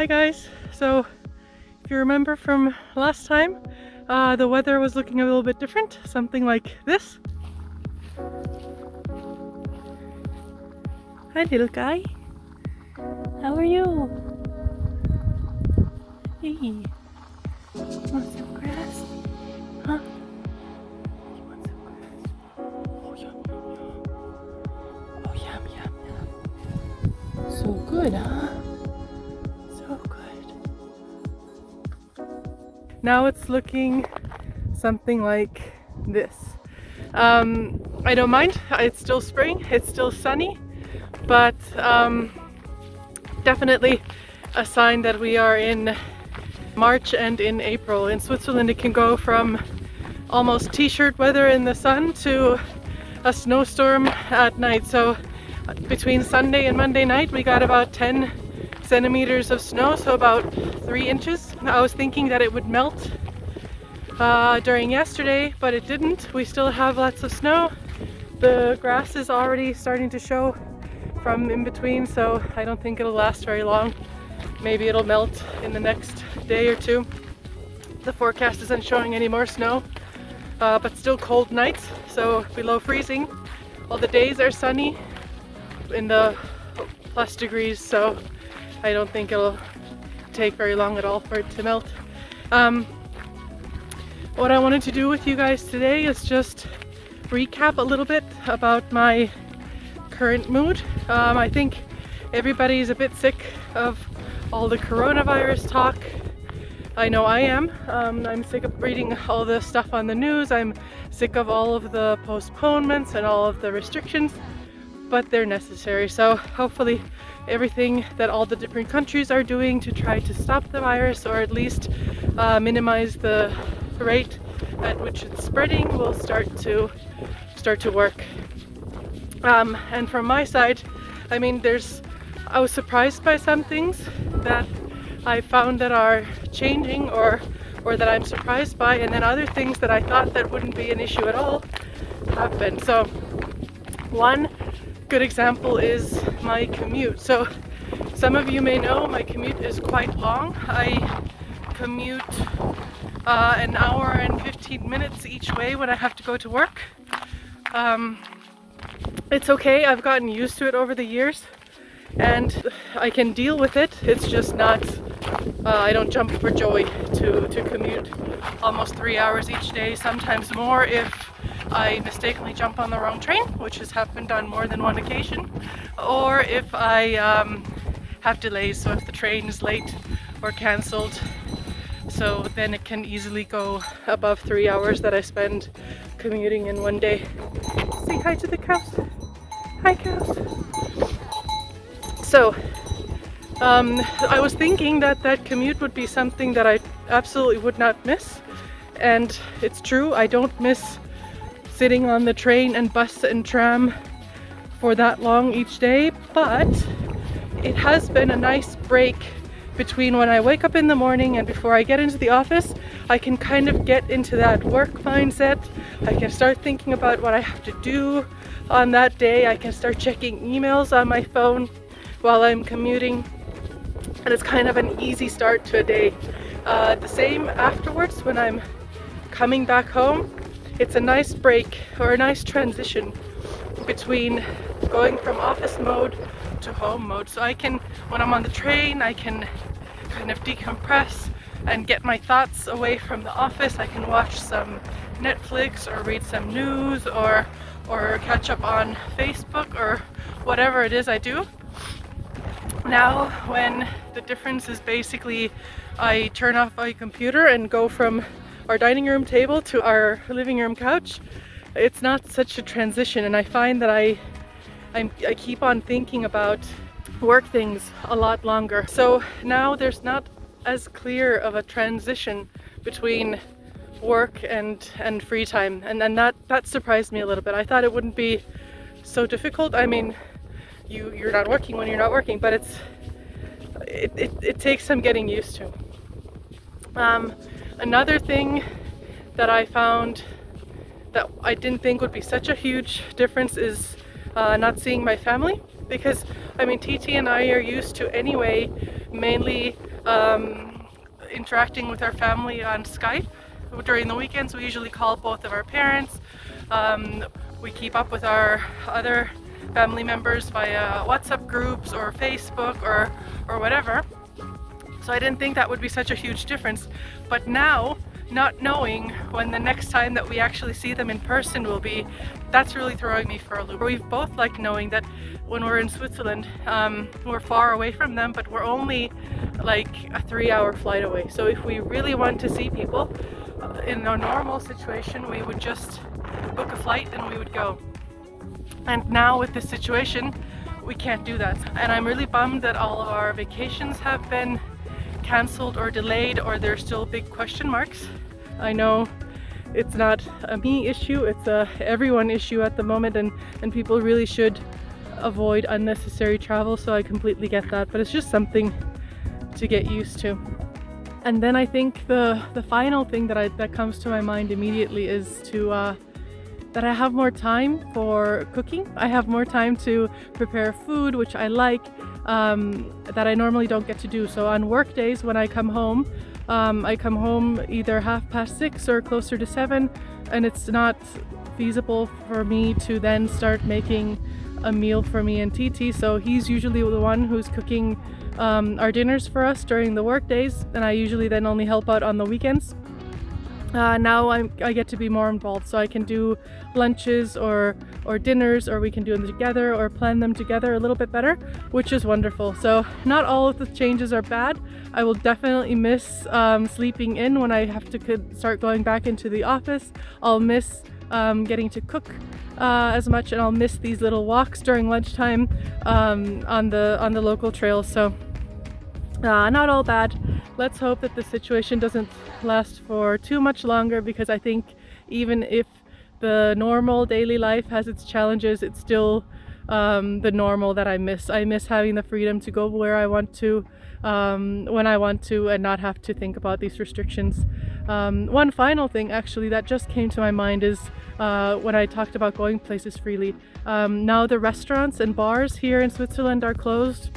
Hi guys, so if you remember from last time, the weather was looking a little bit different, something like this. Hi little guy, how are you? Hey, want some grass? Huh? You want some grass? Oh yum yum yum. Oh yum yum yum. So good, huh? So good. Now it's looking something like this. I don't mind, it's still spring, it's still sunny, but definitely a sign that we are in March and in April. In Switzerland it can go from almost t-shirt weather in the sun to a snowstorm at night. So between Sunday and Monday night we got about 10 centimeters of snow, so about 3 inches. I was thinking that it would melt during yesterday, but it didn't. We still have lots of snow. The grass is already starting to show from in between, so I don't think it'll last very long. Maybe it'll melt in the next day or two. The forecast isn't showing any more snow, but still cold nights, so below freezing. All the days are sunny in the plus degrees, so I don't think it'll take very long at all for it to melt. What I wanted to do with you guys today is just recap a little bit about my current mood. I think everybody's a bit sick of all the coronavirus talk. I know I am. I'm sick of reading all the stuff on the news. I'm sick of all of the postponements and all of the restrictions, but they're necessary. So hopefully everything that all the different countries are doing to try to stop the virus, or at least minimize the rate at which it's spreading, will start to work. And from my side, I mean, I was surprised by some things that I found that are changing, or that I'm surprised by, and then other things that I thought that wouldn't be an issue at all have been. So one good example is my commute. So some of you may know my commute is quite long. I commute an hour and 15 minutes each way when I have to go to work. It's okay, I've gotten used to it over the years and I can deal with it. It's just not, I don't jump for joy to commute almost 3 hours each day, sometimes more if I mistakenly jump on the wrong train, which has happened on more than one occasion, or if I have delays, so if the train is late or cancelled. So then it can easily go above 3 hours that I spend commuting in one day. Say hi to the cows. Hi cows. So I was thinking that commute would be something that I absolutely would not miss, and it's true, I don't miss sitting on the train and bus and tram for that long each day, but it has been a nice break between when I wake up in the morning and before I get into the office. I can kind of get into that work mindset. I can start thinking about what I have to do on that day. I can start checking emails on my phone while I'm commuting, and it's kind of an easy start to a day. The same afterwards when I'm coming back home. It's a nice break, or a nice transition between going from office mode to home mode. So I can, when I'm on the train, I can kind of decompress and get my thoughts away from the office. I can watch some Netflix or read some news or catch up on Facebook or whatever it is I do. Now, when the difference is basically I turn off my computer and go from our dining room table to our living room couch, it's not such a transition, and I find that I keep on thinking about work things a lot longer. So now there's not as clear of a transition between work and free time, and then that surprised me a little bit. I thought it wouldn't be so difficult. I mean, you're not working when you're not working, but it takes some getting used to. Another thing that I found that I didn't think would be such a huge difference is not seeing my family, because I mean, TT and I are used to anyway mainly interacting with our family on Skype. During the weekends, we usually call both of our parents. We keep up with our other family members via WhatsApp groups or Facebook or whatever. So I didn't think that would be such a huge difference. But now, not knowing when the next time that we actually see them in person will be, that's really throwing me for a loop. We've both liked knowing that when we're in Switzerland, we're far away from them, but we're only like a 3-hour flight away. So if we really want to see people in a normal situation, we would just book a flight and we would go. And now with this situation, we can't do that. And I'm really bummed that all of our vacations have been cancelled or delayed, or there's still big question marks. I know it's not a me issue, it's a everyone issue at the moment, and people really should avoid unnecessary travel, so I completely get that, but it's just something to get used to. And then I think the final thing that comes to my mind immediately is that I have more time for cooking. I have more time to prepare food, which I like, that I normally don't get to do. So on work days when I come home either 6:30 or closer to 7, and it's not feasible for me to then start making a meal for me and TT. So he's usually the one who's cooking our dinners for us during the work days, and I usually then only help out on the weekends. Now I get to be more involved, so I can do lunches or dinners, or we can do them together or plan them together a little bit better, which is wonderful. So not all of the changes are bad. I will definitely miss sleeping in when I have to start going back into the office. I'll miss getting to cook as much, and I'll miss these little walks during lunchtime on the local trails. So not all bad. Let's hope that the situation doesn't last for too much longer, because I think even if the normal daily life has its challenges, it's still the normal that I miss. I miss having the freedom to go where I want to, when I want to, and not have to think about these restrictions. One final thing actually that just came to my mind is when I talked about going places freely. Now the restaurants and bars here in Switzerland are closed.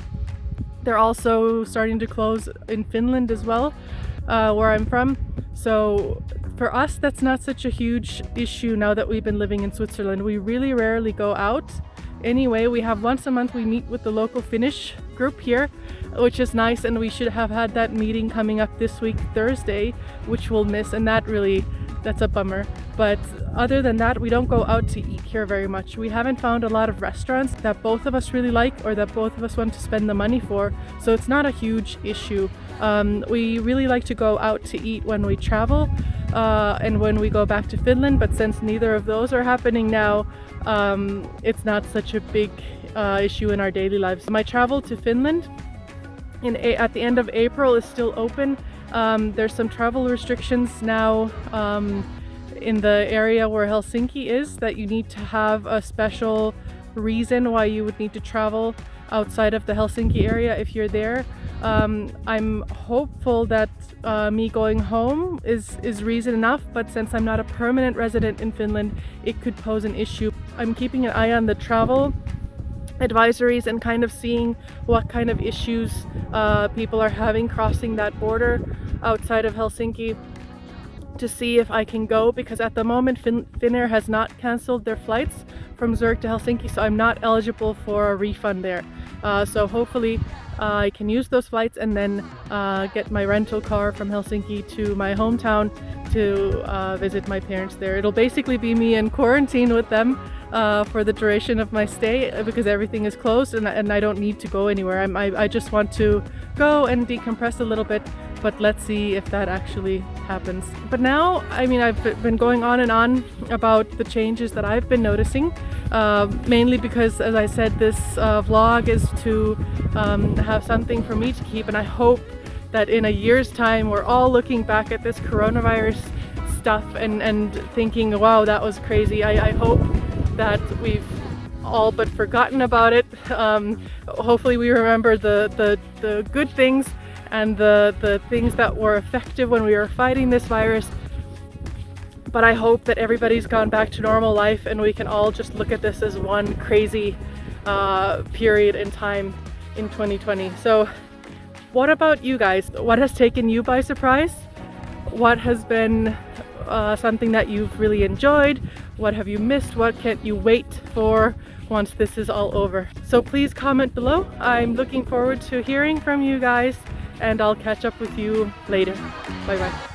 They're also starting to close in Finland as well, where I'm from. So for us, that's not such a huge issue now that we've been living in Switzerland. We really rarely go out. Anyway, we have once a month we meet with the local Finnish group here, which is nice, and we should have had that meeting coming up this week, Thursday, which we'll miss, and that's a bummer. But other than that, we don't go out to eat here very much. We haven't found a lot of restaurants that both of us really like, or that both of us want to spend the money for, so it's not a huge issue. We really like to go out to eat when we travel and when we go back to Finland, but since neither of those are happening now, it's not such a big issue in our daily lives. My travel to Finland at the end of April is still open. There's some travel restrictions now in the area where Helsinki is, that you need to have a special reason why you would need to travel outside of the Helsinki area if you're there. I'm hopeful that me going home is reason enough, but since I'm not a permanent resident in Finland, it could pose an issue. I'm keeping an eye on the travel advisories and kind of seeing what kind of issues people are having crossing that border outside of Helsinki, to see if I can go, because at the moment Finnair has not cancelled their flights from Zurich to Helsinki, so I'm not eligible for a refund there. So hopefully I can use those flights and then get my rental car from Helsinki to my hometown to visit my parents there. It'll basically be me in quarantine with them for the duration of my stay, because everything is closed and I don't need to go anywhere. I just want to go and decompress a little bit, but let's see if that actually happens. But now, I mean, I've been going on and on about the changes that I've been noticing, mainly because, as I said, this vlog is to have something for me to keep, and I hope that in a year's time we're all looking back at this coronavirus stuff and thinking, wow, that was crazy. I hope that we've all but forgotten about it. Hopefully we remember the good things and the things that were effective when we were fighting this virus. But I hope that everybody's gone back to normal life and we can all just look at this as one crazy period in time in 2020. So What about you guys? What has taken you by surprise? What has been something that you've really enjoyed? What have you missed? What can't you wait for once this is all over? So please comment below. I'm looking forward to hearing from you guys, and I'll catch up with you later. Bye bye.